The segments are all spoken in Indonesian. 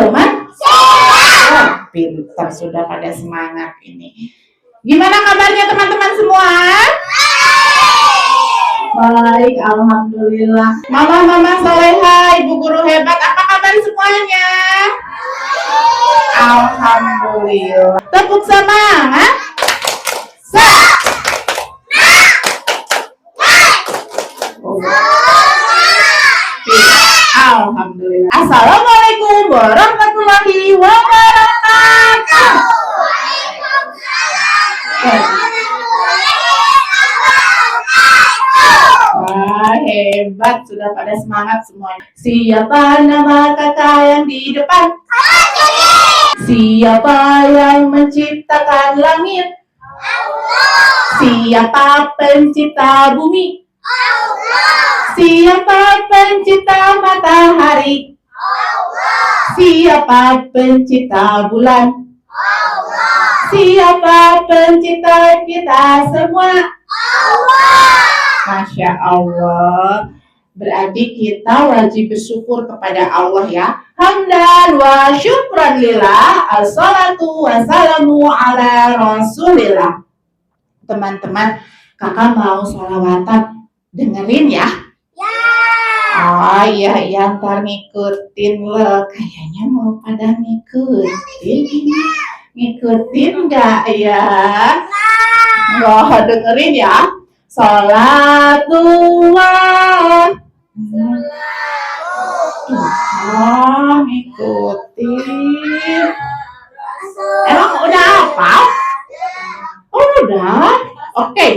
teman? Siap. Pintar, sudah pada semangat ini. Gimana kabarnya teman-teman semua? Baik, alhamdulillah. Mama Soleha, ibu guru hebat, apa kabar semuanya? Alhamdulillah. Tepuk semangat. Alhamdulillah. Assalamualaikum warahmatullahi wabarakatuh. Wah, hebat, sudah pada semangat semuanya. Siapa nama kakak yang di depan? Siapa yang menciptakan langit? Siapa pencipta bumi? Siapa pencipta matahari? Siapa pencipta bulan? Siapa pencipta kita semua? Masya Allah. Berarti kita wajib bersyukur kepada Allah ya. Hamdan wa syukran lillah. Assalatu wassalamu ala rasulillah. Teman-teman, kakak mau sholawatan, dengerin ya. Oh iya, ntar ngikutin loh. Kayaknya mau pada ngikutin nggak ya? Wah, dengerin ya. Sholatullah. Ngikutin. Emang udah apa? Oh, udah. Oke.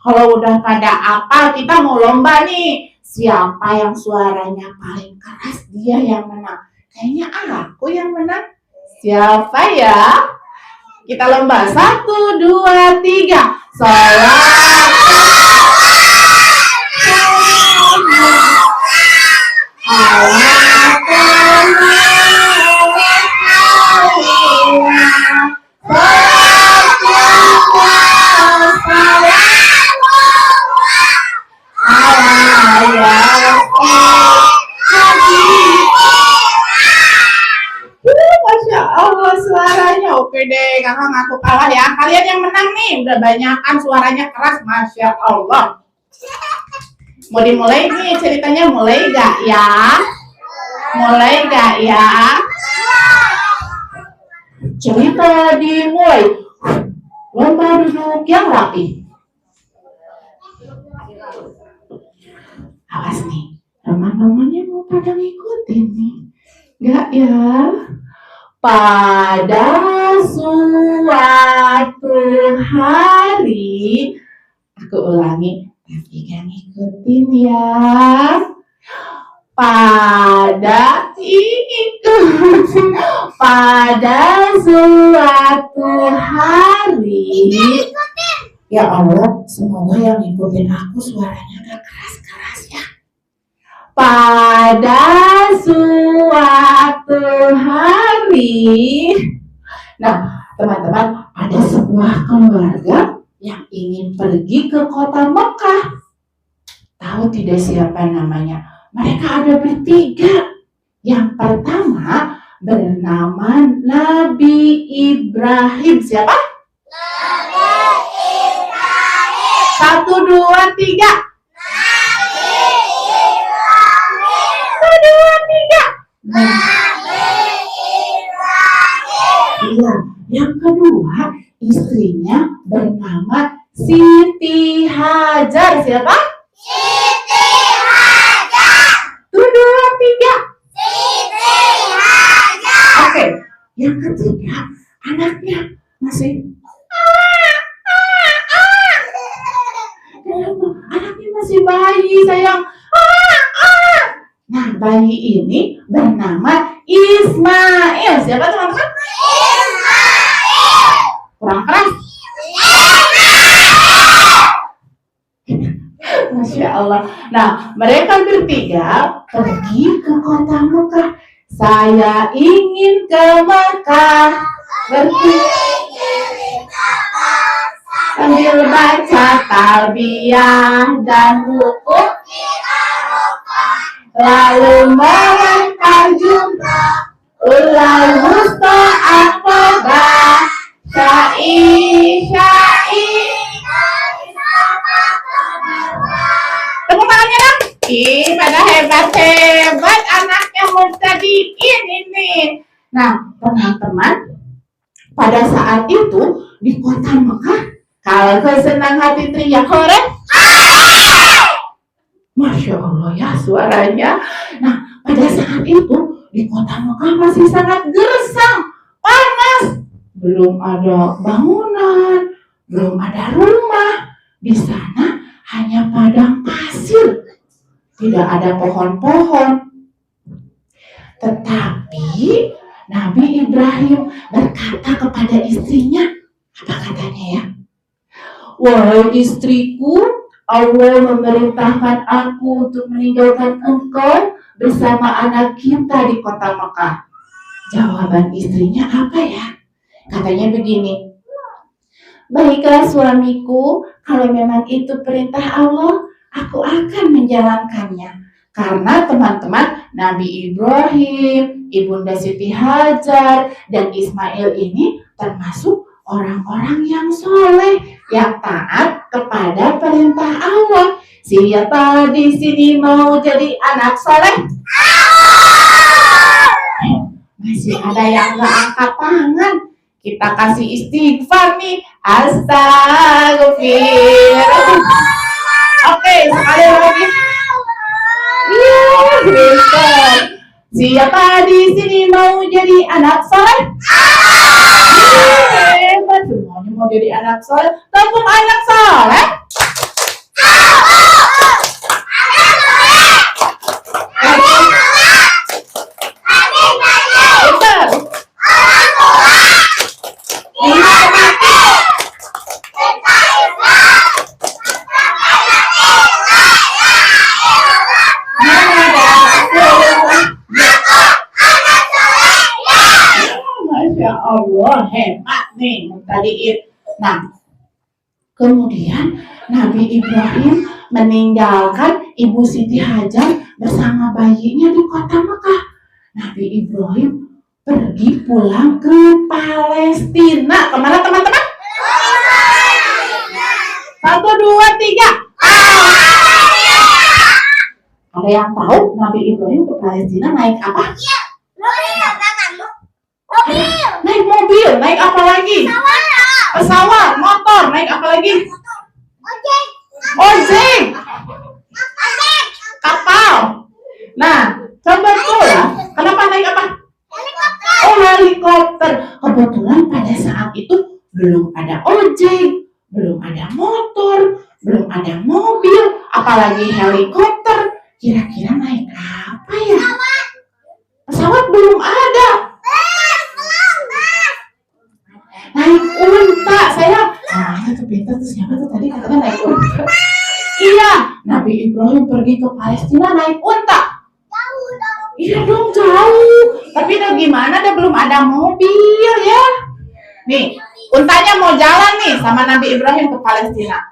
Kalau udah pada apa, kita mau lomba nih. Siapa yang suaranya paling keras, dia yang menang. Kayaknya aku yang menang. Siapa ya? Kita lomba. 1, 2, 3. Masya Allah suaranya. Oke deh, kakak ngaku kalah ya. Kalian yang menang nih, udah banyakan suaranya keras. Masya Allah. Mau dimulai nih ceritanya, mulai gak ya? Mulai gak ya? Cerita dimulai. Lomba duduk yang rapi. Awas nih, teman-temannya mau pada ngikutin nih. Gak ya? Pada suatu hari, aku ulangi, tapi gak ngikutin ya. Pada suatu hari, ya Allah, semoga yang ngikutin aku suaranya gak keras-keras ya. Pada suatu hari, nah teman-teman, ada sebuah keluarga yang ingin pergi ke kota Mekah. Tahu tidak siapa namanya? Mereka ada bertiga. Yang pertama bernama Nabi Ibrahim. Siapa? Nabi Ibrahim. 1, 2, 3. Iya, yang kedua istrinya bernama Siti Hajar. Siapa? Siti Hajar. 1, 2, 3. Siti Hajar. Oke, yang ketiga anaknya masih anaknya masih bayi sayang. Nah, bayi ini bernama Ismail. Siapa teman-teman? Ismail. Kurang keras. Masya Allah. Nah, mereka bertiga pergi ke kota Mekah. Saya ingin ke Mekah. Sambil baca talbiyah dan wukuf, lalu melangkah jumrah, ulal wusta aqabah, syai. Tepuk tangannya dong. Ih, pada hebat-hebat anaknya Mustadiin ini. Nah, teman-teman, pada saat itu di kota Mekah, kalau senang hati teriak hore, Masya Allah ya suaranya. Nah, pada saat itu di kota Mekah masih sangat gersang, panas, belum ada bangunan, belum ada rumah. Di sana hanya padang pasir, tidak ada pohon-pohon. Tetapi Nabi Ibrahim berkata kepada istrinya, apa katanya ya? Wahai istriku, Allah memerintahkan aku untuk meninggalkan engkau bersama anak kita di kota Mekah. Jawaban istrinya apa ya? Katanya begini, baiklah suamiku, kalau memang itu perintah Allah, aku akan menjalankannya. Karena teman-teman, Nabi Ibrahim, Ibunda Siti Hajar, dan Ismail ini termasuk orang-orang yang soleh, yang taat kepada perintah Allah. Siapa di sini mau jadi anak soleh? Masih ada yang gak angkat tangan. Kita kasih istighfar nih. Astagfirullah. Oke, sekali lagi. Iya, pintar. Siapa di sini mau jadi anak soleh? Hebat, semuanya mau jadi anak soleh. Tepuk anak soleh. Allah hebat nih Mustadiin. Nah, kemudian Nabi Ibrahim meninggalkan Ibu Siti Hajar bersama bayinya di kota Mekah. Nabi Ibrahim pergi pulang ke Palestina. Kemana teman-teman? 1, 2, 3. Ada yang tahu Nabi Ibrahim ke Palestina naik apa? Naik mobil, naik apa lagi? Pesawat, motor, naik apa lagi? Ojek, kapal. Nah, coba lah, kenapa naik apa? Oh, helikopter. Kebetulan pada saat itu belum ada ojek, belum ada motor, belum ada mobil, apalagi helikopter. Kira-kira naik apa ya? Pesawat belum ada. Naik unta, saya. Itu pintar tuh siapa tuh tadi katanya naik unta. Iya, Nabi Ibrahim pergi ke Palestina naik unta. Iya dong jauh. Tapi udah gimana? Dia belum ada mobil ya. Nih, untanya mau jalan nih sama Nabi Ibrahim ke Palestina.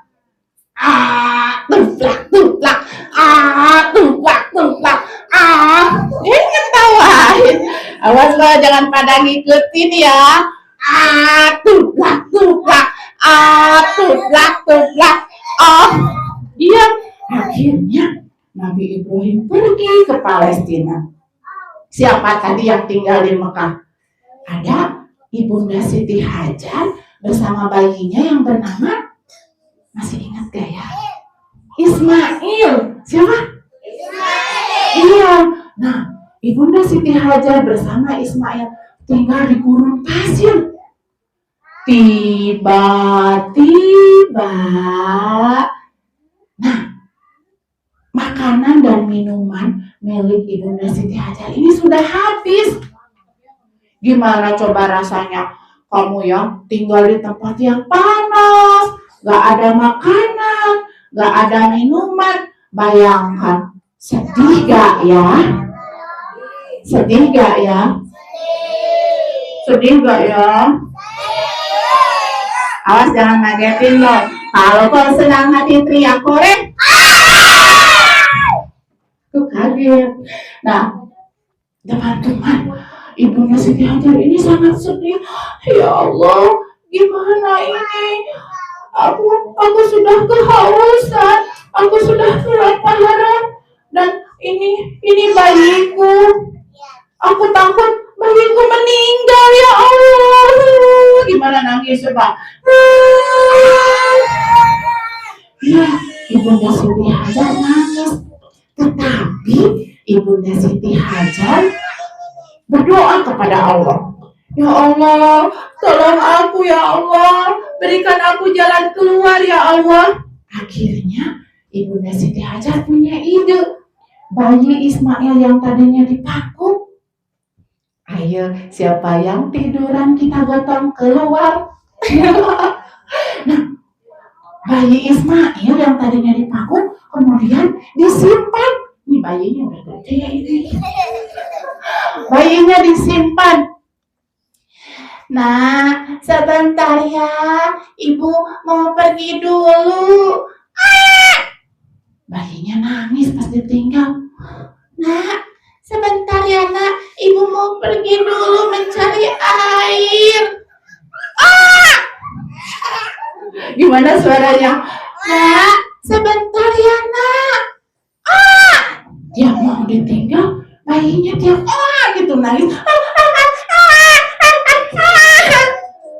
Tuplak, tuplak. Tuplak, tuplak. Ini ketawain. Awas lo jangan pada ngikutin ya. Tuplak, tuplak. Tuplak, tuplak. Iya, akhirnya Nabi Ibrahim pergi ke Palestina. Siapa tadi yang tinggal di Mekah? Ada Ibunda Siti Hajar bersama bayinya yang bernama, masih ingat gak ya? Ismail. Siapa? Ismail. Iya. Nah, Ibunda Siti Hajar bersama Ismail tinggal di gurun pasir. Tiba-tiba, nah, makanan dan minuman milik Ibunda Siti Hajar ini sudah habis. Gimana coba rasanya kamu ya tinggal di tempat yang panas, gak ada makanan, gak ada minuman. Bayangkan, sedih gak ya? Sedih gak ya? Sedih gak ya? Awas jangan ngagetin loh. Kalau kau senang hati teriak korek, tuh kaget. Nah, teman-teman, Ibunda Siti Hajar ini sangat sedih. Ya Allah, gimana ini? Aku sudah kehausan, aku sudah kelaparan, dan ini bayiku. Aku takut bayiku meninggal, ya Allah. Gimana nangis coba? Ya, Ibunda Siti Hajar nangis. Tetapi Ibunda Siti Hajar berdoa kepada Allah. Ya Allah, tolong aku ya Allah, berikan aku jalan keluar ya Allah. Akhirnya Ibunda Siti Hajar punya ide. Bayi Ismail yang tadinya dipaku, ayo siapa yang tiduran kita gotong keluar. Nah, bayi Ismail yang tadinya dipaku kemudian disimpan. Ini bayinya udah gede ini. Bayinya disimpan. Nah, sebentar ya, ibu mau pergi dulu. Bayinya nangis pas ditinggal. Nak, sebentar ya nak, ibu mau pergi dulu mencari air. Gimana suaranya? Nak, sebentar ya nak. Dia mau ditinggal, bayinya tiap gitu nangis.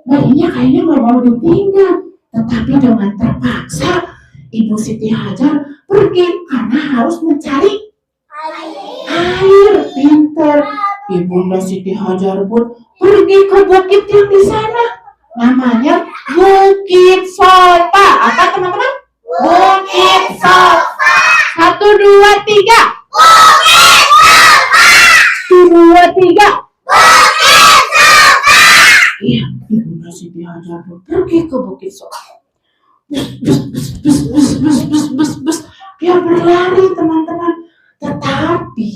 Bayinya kayaknya nggak mau ditinggal, tetapi dengan terpaksa Ibu Siti Hajar pergi karena harus mencari air. Pintar Ibunda Siti Hajar pun pergi ke bukit yang di sana, namanya Bukit Sofa. Apa teman-teman? Bukit Sofa. 1, 2, 3. Bukit Sofa. 1, 2, 3. Bukit Sofa. Iya, Ibunda Siti Hajar pun pergi ke Bukit Sofa. Bus. Dia berlari teman-teman. Tetapi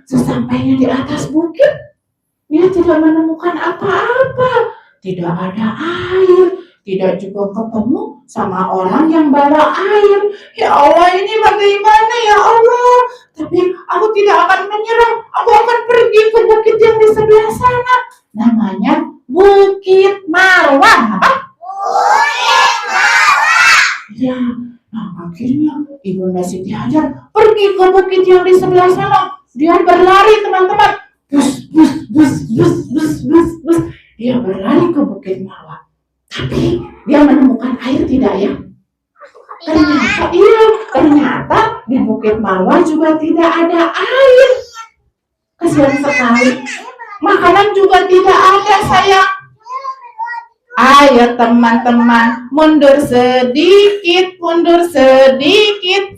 sesampainya di atas bukit, dia tidak menemukan apa-apa. Tidak ada air, tidak juga ketemu sama orang yang bawa air. Ya Allah, ini bagaimana ya Allah? Tapi aku tidak akan menyerah. Aku akan pergi ke bukit yang di sebelah sana. Namanya Bukit Marwah. Apa? Bukit Marwah. Ya, nah akhirnya Ibunda Siti Hajar pergi ke bukit yang di sebelah sana. Dia berlari teman-teman. Bus. Dia berlari ke Bukit Marwah. Tapi dia menemukan air tidak ya? Ternyata di Bukit Marwah juga tidak ada air. Kasihan sekali. Makanan juga tidak ada sayang. Ayo teman-teman, mundur sedikit.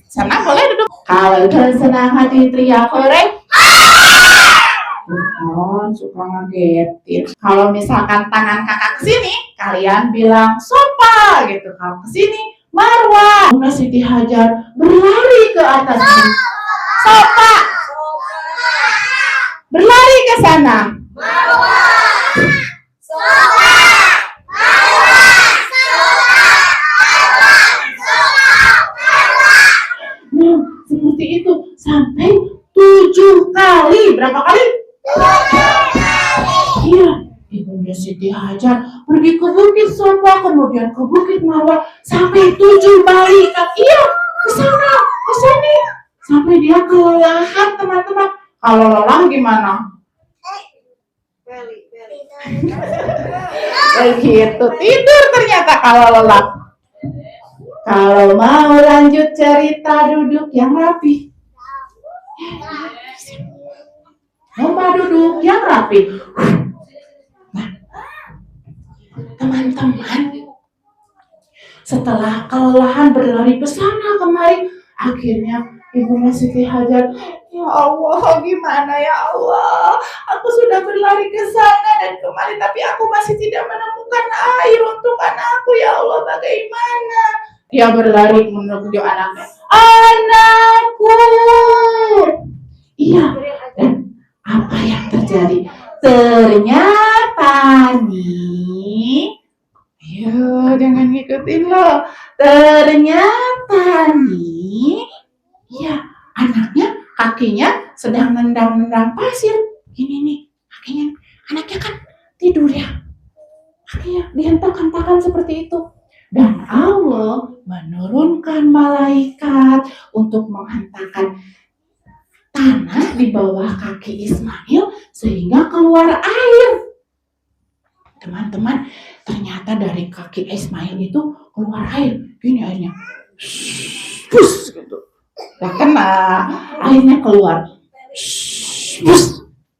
Senang boleh duduk. Kalau senang hati teriak hore. Suka ngagetin. Kalau misalkan tangan kakak kesini, kalian bilang sofa gitu. Kalau kesini, Marwah. Ibunda Siti Hajar berlari ke atas sofa. Berlari ke sana. Marwah. Sofa. Nah, seperti itu sampai 7 kali. Berapa kali? 7 kali. Iya, Ibunda Siti Hajar pergi ke Bukit Sofa, kemudian ke Bukit Marwah sampai 7 kali. Iya, ke sana, ke sini. Sampai dia kelelahan, teman-teman. Kalau lelah gimana? Begitu, tidur ternyata kalau lelah. Kalau mau lanjut cerita, duduk yang rapi. Lomba duduk yang rapi. Nah, teman-teman, setelah kelelahan berlari ke sana kemari, akhirnya Ibunda Siti Hajar, ya Allah, gimana ya Allah? Aku sudah berlari ke sana dan kemari, tapi aku masih tidak menemukan air untuk anakku. Ya Allah, bagaimana? Dia berlari menuju anaknya. Anakku. Iya. Dan apa yang terjadi? Ternyata nih. Ayo, jangan ngikutin loh. Ternyata nih. Iya, anaknya kakinya sedang nendang-nendang pasir. Ini nih, Akhirnya anaknya kan tidur ya. Akhirnya dihentak-hentakan seperti itu. Dan Allah menurunkan malaikat untuk menghantarkan tanah di bawah kaki Ismail sehingga keluar air. Teman-teman, ternyata dari kaki Ismail itu keluar air. Gini airnya. Bus gitu. Gak kena. Airnya keluar. Bus.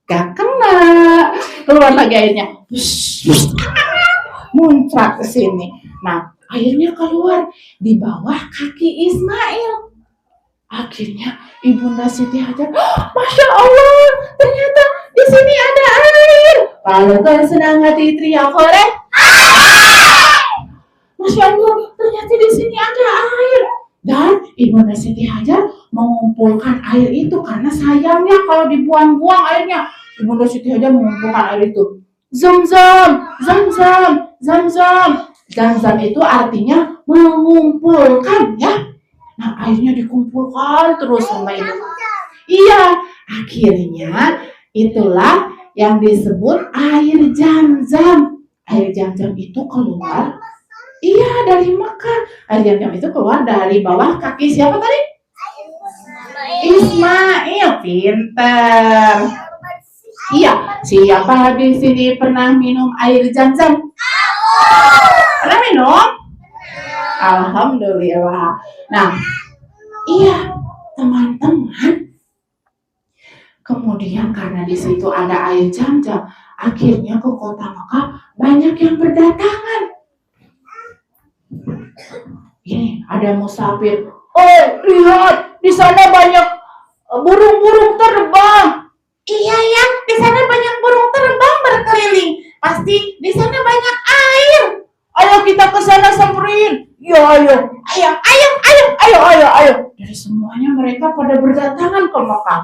Gak kena. Keluar lagi airnya. Bus. Muncrat ke sini. Nah, airnya keluar di bawah kaki Ismail. Akhirnya Ibunda Siti Hajar, Masya Allah, ternyata di sini ada air. Kalau kau senang hati teriak oleh, Masya Allah, ternyata di sini ada air. Dan Ibunda Siti Hajar mengumpulkan air itu karena sayangnya kalau dibuang-buang airnya. Ibunda Siti Hajar mengumpulkan air itu. Zam-zam, zam-zam, zam-zam. Zam-zam itu artinya mengumpulkan ya. Nah airnya dikumpulkan terus sama ibu. Iya, akhirnya itulah yang disebut air Zam-zam. Air Zam-zam itu keluar, iya dari Mekah. Air Zam-zam itu keluar dari bawah kaki siapa tadi? Ismail, pinter. Iya, siapa di sini pernah minum air Zam-zam? Pernah minum? Alhamdulillah. Nah, iya teman-teman. Kemudian karena di situ ada air Zam-zam, akhirnya ke kota Mekah banyak yang berdatangan. Ini ada musafir. Oh, lihat di sana banyak burung-burung terbang. Iya ya, di sana banyak burung terbang berkeliling. Pasti di sana banyak air. Ayo kita ke sana samperin. Ya ayo. Dari semuanya mereka pada berdatangan ke Mekah.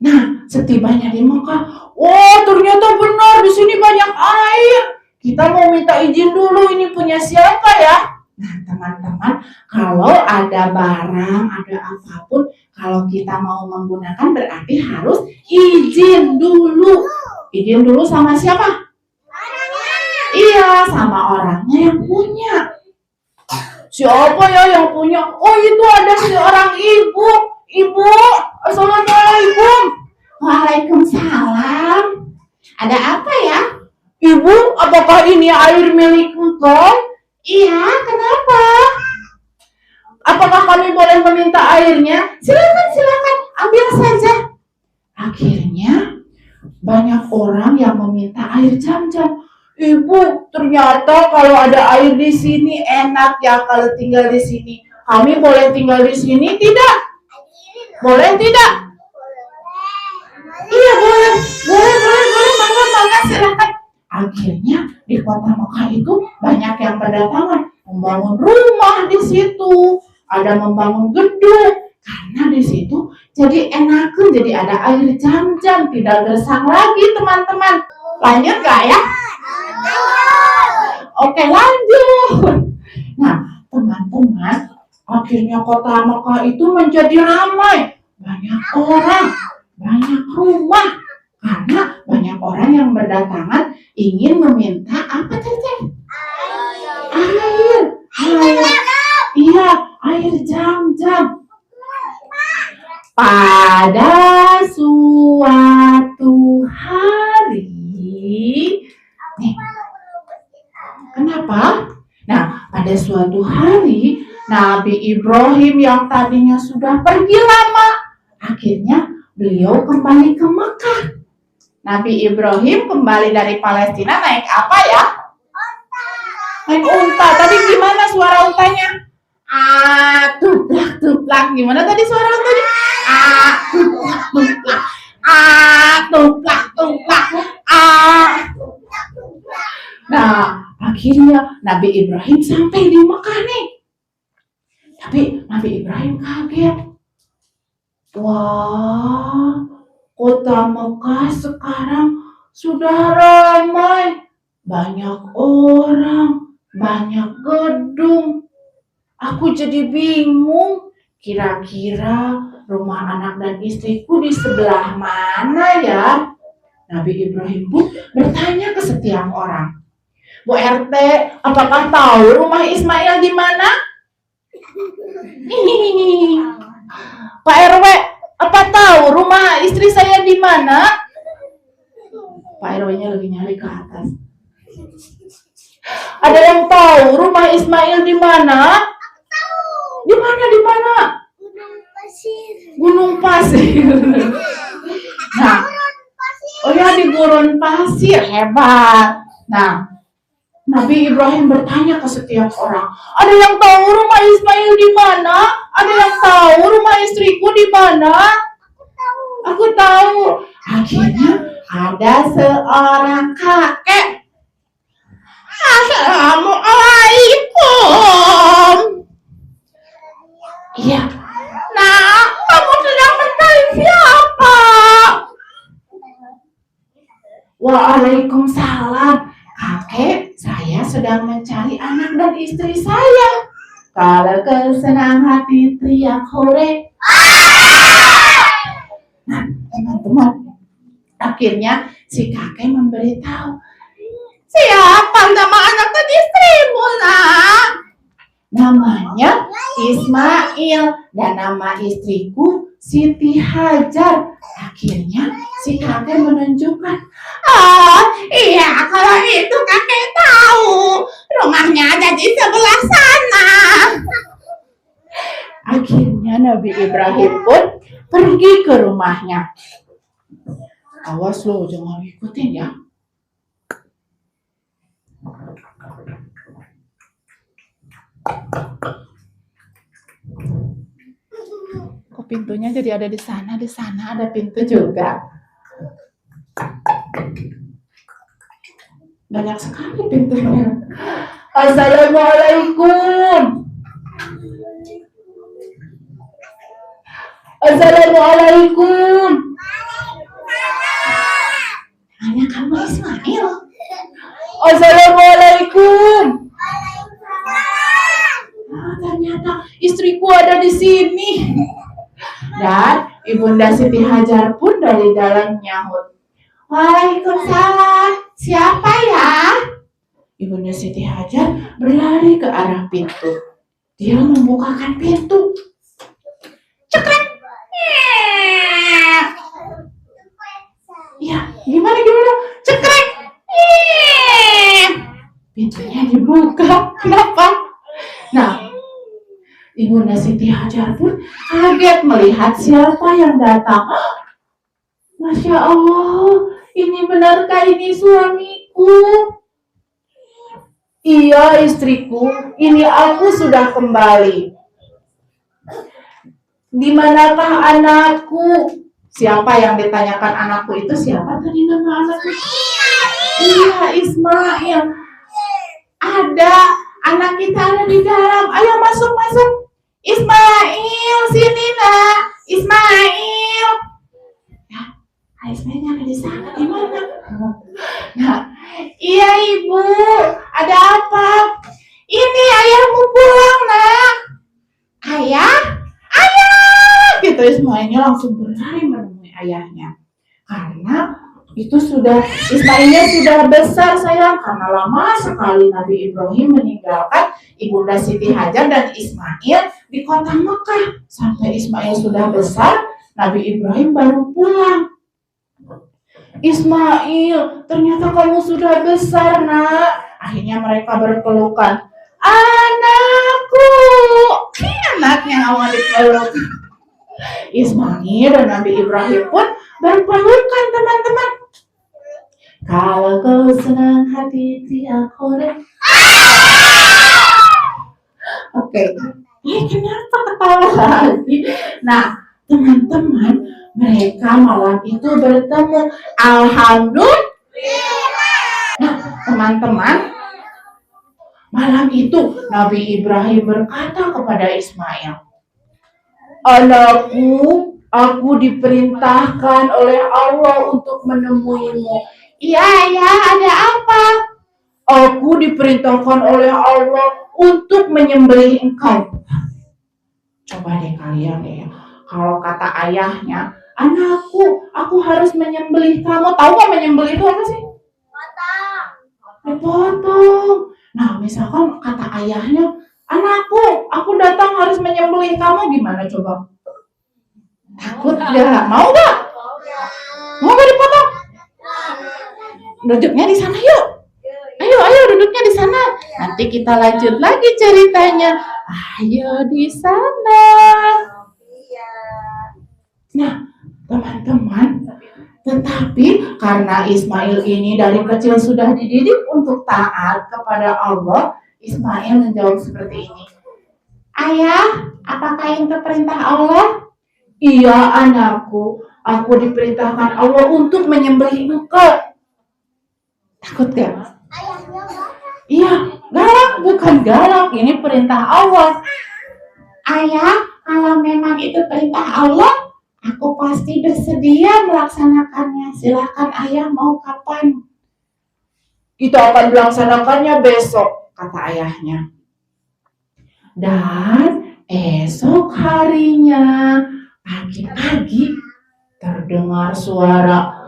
Nah, setibanya di Mekah, oh ternyata benar di sini banyak air. Kita mau minta izin dulu, ini punya siapa ya? Nah, teman-teman, kalau ada barang, ada apapun, kalau kita mau menggunakan berarti harus izin dulu. Izin dulu sama siapa? Iya, sama orangnya yang punya. Siapa ya yang punya? Oh, itu ada seorang ibu. Ibu, assalamualaikum. Waalaikumsalam. Ada apa ya? Ibu, apakah ini air milik engkau? Iya, kenapa? Apakah kami boleh meminta airnya? Silakan, ambil saja. Akhirnya banyak orang yang meminta air Zam-zam. Ibu, ternyata kalau ada air di sini enak ya kalau tinggal di sini. Kami boleh tinggal di sini tidak? Boleh tidak? Iya boleh, mangga, silakan. Akhirnya di kota Mekah itu banyak yang berdatangan membangun rumah di situ, ada membangun gedung karena di situ jadi enakan, jadi ada air Zam-zam, tidak gersang lagi teman-teman. Lanjut gak ya? Oke lanjut. Nah teman-teman, akhirnya kota Mekah itu menjadi ramai, banyak orang, banyak rumah, karena banyak orang yang berdatangan ingin meminta apa tadi? Air. Iya, air Zam-zam. Pada suatu hari, nih, kenapa? Nah, pada suatu hari Nabi Ibrahim yang tadinya sudah pergi lama, akhirnya beliau kembali ke Mekah. Nabi Ibrahim kembali dari Palestina naik apa ya? Naik unta. Tadi gimana suara untanya? Tuplak. Gimana tadi suara untanya? Tuplak. Nah, akhirnya Nabi Ibrahim sampai di Mekah nih. Tapi Nabi Ibrahim kaget. Wah, kota Mekah sekarang sudah ramai. Banyak orang, banyak gedung. Aku jadi bingung. Kira-kira rumah anak dan istriku di sebelah mana ya? Nabi Ibrahim pun bertanya ke setiap orang. Bu RT, apakah tahu rumah Ismail di mana? Pak RW, apa tahu rumah istri saya di mana? Pak RW-nya lagi nyari ke atas. Ada yang tahu rumah Ismail di mana? Di mana? Di mana? Gunung Pasir. Nah, oh ya, di gurun pasir, hebat. Nah, Nabi Ibrahim bertanya ke setiap orang, ada yang tahu rumah Ismail di mana? Ada yang tahu rumah istriku di mana? Aku tahu. Akhirnya ada seorang kakek. Assalamualaikum. Iya. Nah, kamu sedang mencari siapa? Waalaikumsalam. Kakek, saya sedang mencari anak dan istri saya. Kalau kesenang hati teriak hore. Nah, teman-teman, akhirnya si kakek memberitahu, siapa nama anak dan istrimu, nak? Namanya Ismail dan nama istriku Siti Hajar. Akhirnya si kakek menunjukkan, oh iya, kalau itu kakek tahu, rumahnya ada di sebelah sana. Akhirnya Nabi Ibrahim pun pergi ke rumahnya. Awas lo, jangan ikutin ya. Kok pintunya jadi ada di sana ada pintu juga. Banyak sekali pintunya. Assalamualaikum. Assalamualaikum. Hanya kamu Ismail. Assalamualaikum. Ternyata istriku ada di sini. Dan Ibunda Siti Hajar pun dari dalam nyahut, Waalaikumsalam. Siapa ya? Ibunda Siti Hajar berlari ke arah pintu. Dia membukakan pintu. Cekrek. Ya, gimana? Cekrek. Pintunya dibuka. Kenapa? Nah, Ibunda Siti Hajar pun kaget melihat siapa yang datang. Masya Allah, ini benarkah ini suamiku? Iya istriku, ini aku sudah kembali. Di manakah anakku? Siapa yang ditanyakan anakku itu? Siapa tadi nama anakku? Iya, Ismail. Ada, anak kita ada di dalam. Ayo masuk. Ismail, sini nak. Ismail. Ya, Ismailnya ada di sana. Di mana? Nah, iya ibu. Ada apa? Ini ayahmu pulang nak. Ayah. Gitu Ismailnya langsung berlari menemui ayahnya. Karena itu Ismailnya sudah besar sayang, karena lama sekali Nabi Ibrahim meninggalkan Ibunda Siti Hajar dan Ismail di kota Mekah. Sampai Ismail sudah besar, Nabi Ibrahim baru pulang. Ismail, ternyata kamu sudah besar nak. Akhirnya mereka berpelukan. Anakku, anaknya awal dipeluk. Ismail dan Nabi Ibrahim pun berpelukan teman-teman. Kalau kau senang hati tiap hore. Oke. Kenapa ketawa lagi? Nah, teman-teman, mereka malam itu bertemu. Alhamdulillah. Nah, teman-teman, malam itu Nabi Ibrahim berkata kepada Ismail, anakku, aku diperintahkan oleh Allah untuk menemuimu. Iya, ada apa? Aku diperintahkan oleh Allah untuk menyembelih engkau. Coba deh kalian ya, kalau kata ayahnya, anakku, aku harus menyembelih kamu. Tahu nggak menyembelih itu apa sih? Dipotong. Nah, misalkan kata ayahnya, anakku, aku datang harus menyembelih kamu, gimana coba? Takut nggak? Mau nggak? Mau nggak dipotong? Duduknya di sana yuk. Ayo duduknya di sana. Nanti kita lanjut lagi ceritanya. Ayo di sana. Nah, teman-teman, tetapi karena Ismail ini dari kecil sudah dididik untuk taat kepada Allah, Ismail menjawab seperti ini. Ayah, apakah itu perintah Allah? Iya anakku, aku diperintahkan Allah untuk menyembelih engkau. Takut gak? Iya, galak, bukan galak, ini perintah Allah. Ayah, kalau memang itu perintah Allah, aku pasti bersedia melaksanakannya. Silakan ayah, mau kapan? Kita akan melaksanakannya besok, kata ayahnya. Dan esok harinya, pagi-pagi terdengar suara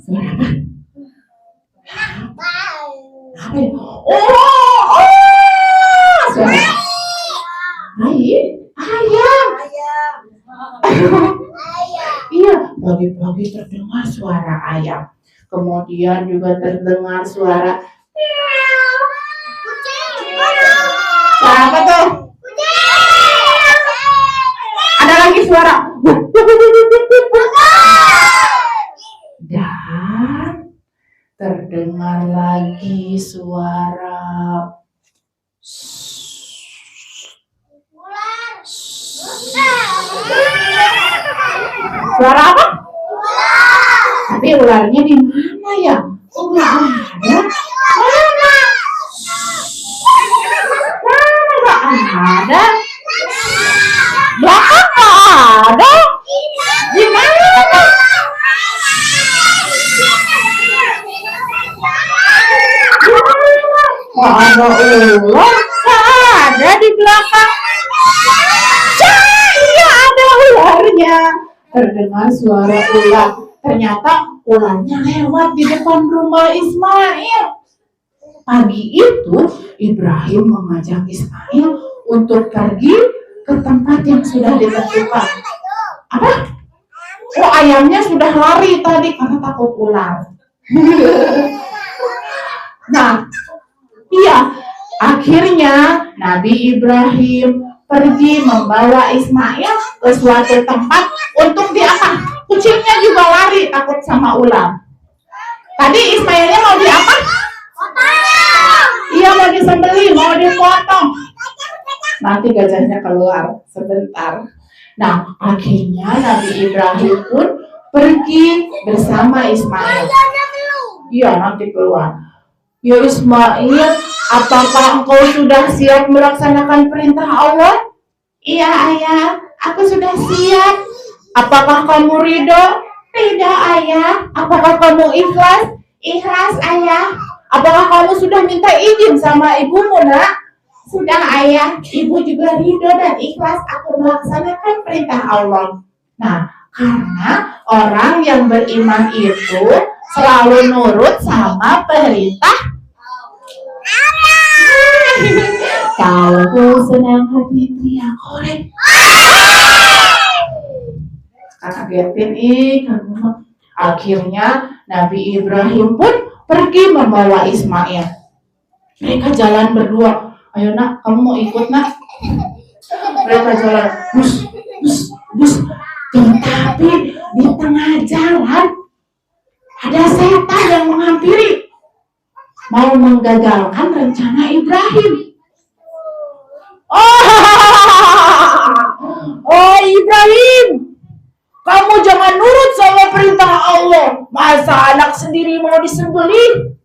suara apa? Suara ayam. Iya, pagi-pagi terdengar suara ayam. Kemudian juga terdengar suara apa tuh? Ada lagi suara. Dan terdengar lagi suara suara apa? Tapi ularnya di mana ya? Oh, nggak ada. Ada. Belakang nggak ada. Gimana? Kok ada ular? Ada di belakang. Iya, ada ularnya. Terdengar suara ular. Ternyata ularnya lewat di depan rumah Ismail. Pagi itu Ibrahim mengajak Ismail untuk pergi ke tempat yang sudah ditentukan. Apa? Oh, ayamnya sudah lari tadi karena takut ular. Nah, iya, akhirnya Nabi Ibrahim pergi membawa Ismail ke suatu tempat untuk diapa? Kucingnya juga lari takut sama ular. Tadi Ismailnya mau diapa? Iya, mau disembelih, mau dipotong. Nanti gajahnya keluar sebentar. Nah, akhirnya Nabi Ibrahim pun pergi bersama Ismail. Iya, nanti keluar. Ya Ismail, apakah engkau sudah siap melaksanakan perintah Allah? Iya ayah, aku sudah siap. Apakah kamu ridho? Ridho ayah. Apakah kamu ikhlas? Ikhlas ayah. Apakah kamu sudah minta izin sama ibumu nak? Sudah ayah, ibu juga ridho dan ikhlas aku melaksanakan perintah Allah. Nah, karena orang yang beriman itu selalu nurut sama perintah kalau senang hati teriak korek. Kagetin kamu. Akhirnya Nabi Ibrahim pun pergi membawa Ismail. Mereka jalan berdua. Ayo nak, kamu mau ikut nak? Mereka jalan, bus. Tetapi di tengah jalan ada setan yang menghampiri, mau menggagalkan rencana Ibrahim. Oh Ibrahim, kamu jangan nurut sama perintah Allah. Masa anak sendiri mau disembelih?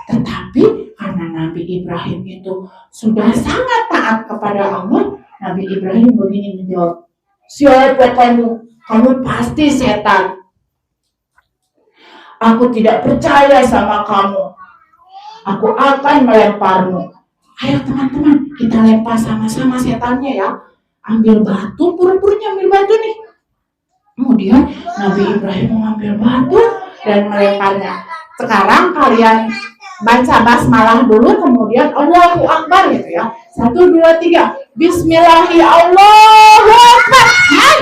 Tetapi karena Nabi Ibrahim itu sudah sangat taat kepada Allah, Nabi Ibrahim begini menjawab, siapa kamu? Kamu pasti setan. Aku tidak percaya sama kamu. Aku akan melemparmu. Ayo teman-teman, kita lempar sama-sama setannya ya. ambil batu, pura-puranya ambil batu nih. Kemudian Nabi Ibrahim mengambil batu dan melemparnya. Sekarang kalian baca basmalah dulu, kemudian Allahu Akbar gitu ya. 1, 2, 3. Bismillahirrahmanirrahim.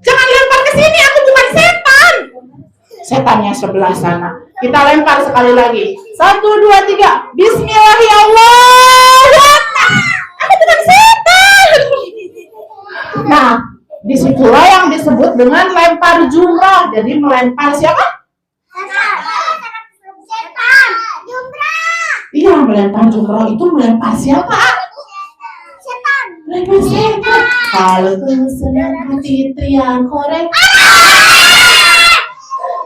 Jangan lempar ke sini, aku bukan setan. Setannya sebelah sana. Kita lempar sekali lagi. 1, 2, 3. Bismillahirrahmanirrahim. Aku bukan setan. Nah, disitulah yang disebut dengan lempar jumrah. Jadi melempar siapa? Setan. Jumrah. Iya, melempar jumrah itu melempar siapa? Setan. Melempar setan. Kalau kesenang hati teriak korek.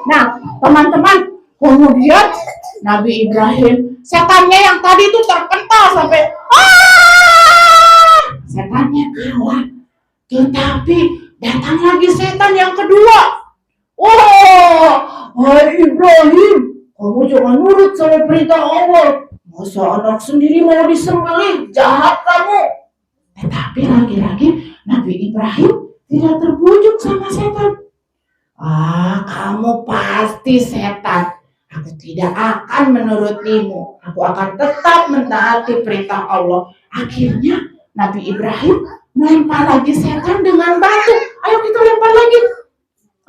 Nah, teman-teman, kemudian Nabi Ibrahim, setannya yang tadi itu terpental sampai setannya kalah. Tetapi datang lagi setan yang kedua. Hai Ibrahim, kamu jangan nurut sama perintah Allah. Masa anak sendiri mau disembelih, jahat kamu. Tetapi lagi-lagi Nabi Ibrahim tidak terbujuk sama setan. Kamu pasti setan. Aku tidak akan menurutimu. Aku akan tetap mentaati perintah Allah. Akhirnya Nabi Ibrahim melempar lagi setan dengan batu. Ayo kita lempar lagi.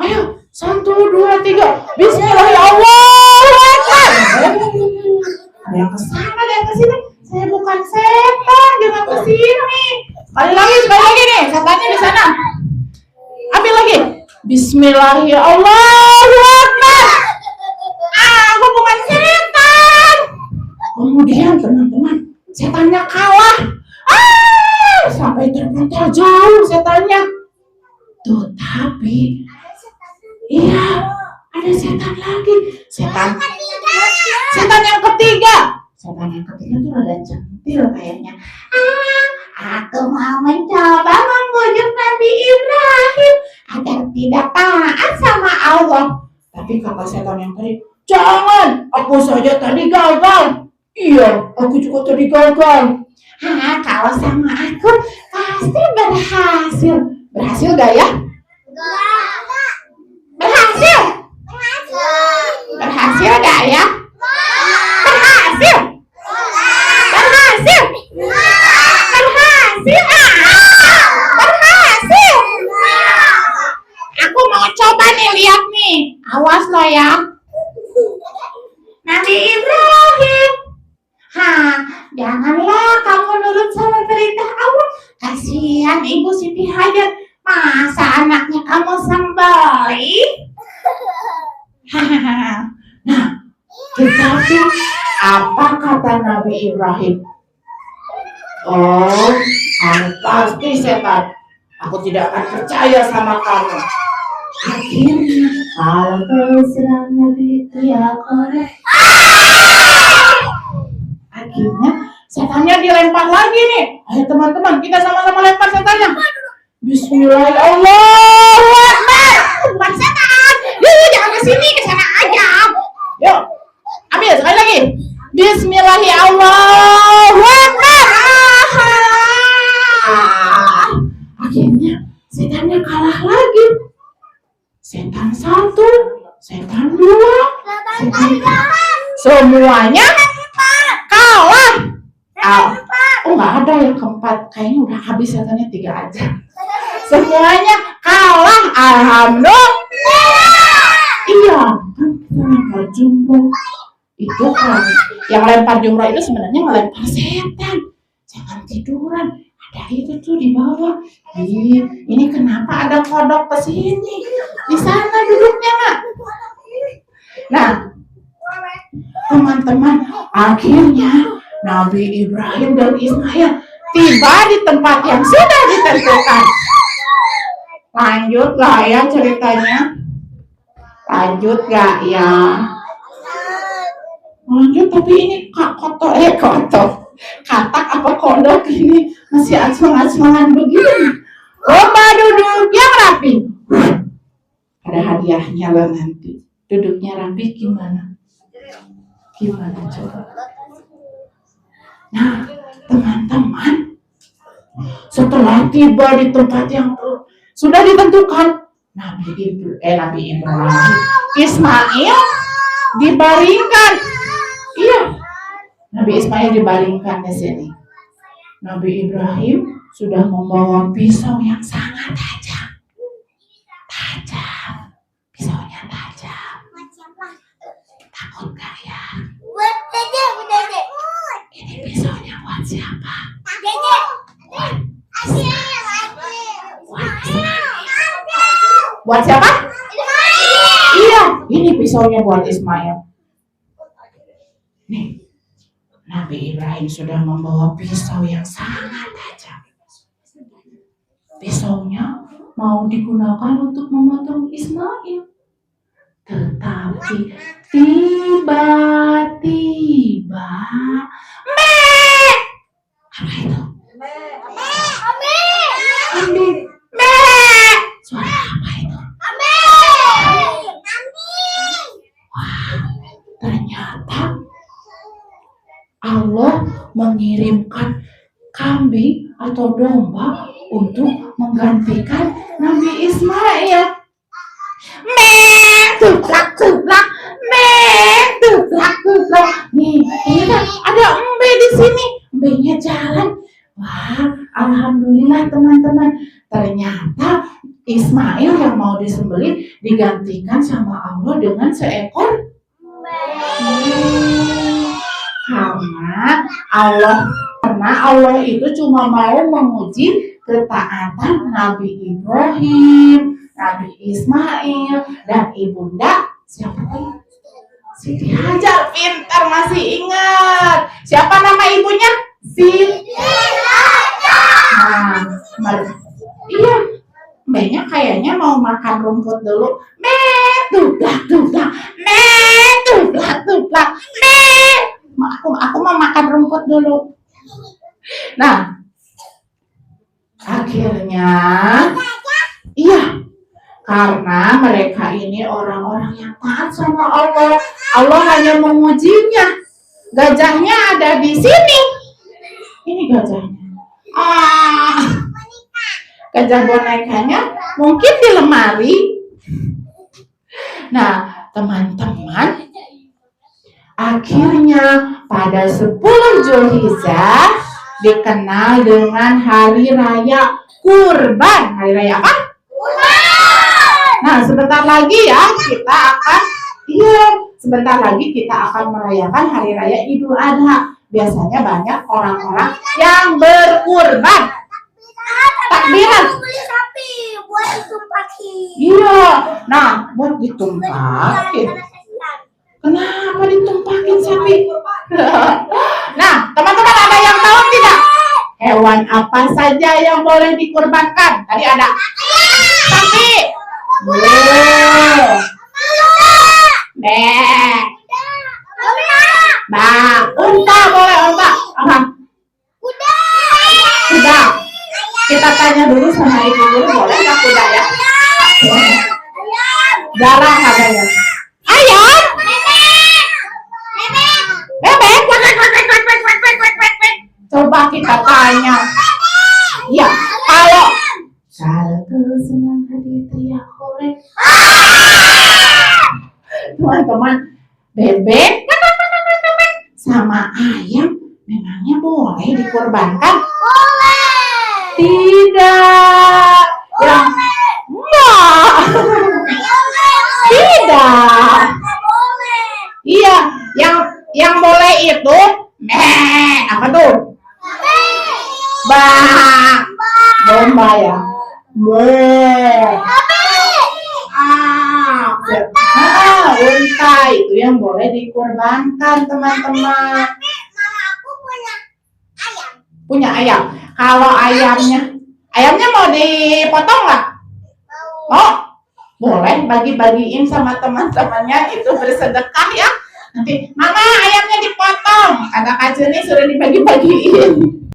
Ayo, 1, 2, 3. Bismillahirrahmanirrahim. Ada yang kesana, ada yang kesini. Saya bukan setan, jangan kesini. Sekali lagi nih. Setannya di sana. Ambil lagi. Bismillahirrahmanirrahim. Aku bukan setan. Kemudian teman-teman, setannya kalah. Sampai terpental jauh setannya. Tetapi, iya, ada setan lagi. Setan yang ketiga. Setan yang ketiga tuh rada centil kayaknya. Aku mau mencoba membujuk Nabi Ibrahim agar tidak taat sama Allah. Tapi kata setan yang tadi, jangan, aku saja tadi gagal. Iya, aku juga tadi gagal. Kalau sama aku pasti berhasil. Berhasil gak ya? Berhasil? Berhasil gak ya? Berhasil? Berhasil? Berhasil? Aku mau coba nih, lihat nih. Awas lo ya. Nabi Ibrahim. Janganlah kamu nurut sama perintah Allah. Kasihan Ibu Siti Hajar. Masa anaknya kamu sembelih? Nah, tetapi apa kata Nabi Ibrahim? Kamu pasti setan. Aku tidak akan percaya sama kamu. Akhirnya, kalau serang Nabi itu ya korek. Akhirnya setannya dilempar lagi nih. Ayo teman-teman, kita sama-sama lempar setannya. Bismillahirrahmanirrahim. Bukan setan. Yuk, jangan ke sini, ke sana aja. Yuk, ambil sekali lagi. Bismillahirrahmanirrahim. Akhirnya setannya kalah lagi. Setan 1, setan 2, setan 3. Semuanya kalah. Nggak ada yang keempat. Kayaknya udah habis setannya 3 aja. Semuanya kalah. Alhamdulillah. Iya, kan kita lempar jumroh. Itu kan yang lempar jumroh itu sebenarnya ngelempar setan. Jangan tiduran. Ada itu tuh di bawah. Ini kenapa ada kodok ke sini? Di sana duduknya, Mak. Nah, teman-teman, akhirnya Nabi Ibrahim dan Ismail tiba di tempat yang sudah ditentukan. Lanjut gak ya ceritanya? Lanjut gak ya? Lanjut, tapi ini kotor. Katak apa kodok ini masih acung-acungan begini. Lomba duduk yang rapi. Ada hadiahnya loh nanti. Duduknya rapi gimana? Gimana coba? Nah, teman-teman, Setelah tiba di tempat yang sudah ditentukan, Nabi Ibrahim, Ismail dibaringkan. Iya, Nabi Ismail dibaringkan di sini. Nabi Ibrahim sudah membawa pisau yang sangat tajam. Pisaunya tajam. Takut gak ya? Ini pisaunya buat siapa? Buat siapa? Iya, ini pisaunya buat Ismail. Nih, Nabi Ibrahim sudah membawa pisau yang sangat tajam. Pisaunya mau digunakan untuk memotong Ismail. Tetapi tiba-tiba apa itu? Kambing. Suara apa itu? Wah, ternyata Allah mengirimkan kambing atau domba untuk menggantikan Nabi Ismail. Tuplak. Nih, ternyata ada embe di sini. Embenya jalan. Wah, alhamdulillah teman-teman. Ternyata Ismail yang mau disembelih digantikan sama Allah dengan seekor karena Allah itu cuma mau menguji ketaatan Nabi Ibrahim, Nabi Ismail, dan ibunda siapa tuh? Siti Hajar. Pintar, masih ingat. Siapa nama ibunya? Siti Hajar. Iya, mbaknya kayaknya mau makan rumput dulu. Tuplak. Aku mau makan rumput dulu. Nah, akhirnya, iya, karena mereka ini orang-orang yang taat sama Allah. Allah hanya mengujinya. Gajahnya ada di sini. Ini gajahnya. Gajah bonekanya mungkin di lemari. Nah, teman-teman, akhirnya pada 10 Zulhijjah dikenal dengan Hari Raya Kurban. Hari Raya apa? Nah, sebentar lagi kita akan merayakan Hari Raya Idul Adha. Biasanya banyak orang-orang yang berkurban. Takbiran. Beli sapi buat ditumpahin. Iya. Nah, buat ditumpahin. Kenapa ditumpahin sapi? Nah, teman-teman ada yang tahu tidak? Hewan apa saja yang boleh dikurbankan? Tadi ada sapi. Unta boleh, unta. Apa? Kuda. Kita tanya dulu sama ibu dulu, boleh nggak kuda ya? Jarang adanya. Ayam? Bebek? Coba kita tanya. Ya, kalau senang hati teriak korek. Teman-teman, bebek sama ayam memangnya boleh dikorbankan? Tidak. Yang enggak. Tidak. Iya, yang boleh itu apa tuh? Domba ya. Unta itu yang boleh dikorbankan, teman-teman. Aku Punya ayam. Kalau ayamnya mau dipotong nggak? Oh, boleh bagi-bagiin sama teman-temannya, itu bersedekah ya. Nanti, mama ayamnya dipotong, kata Kak Jeni sudah dibagi-bagiin.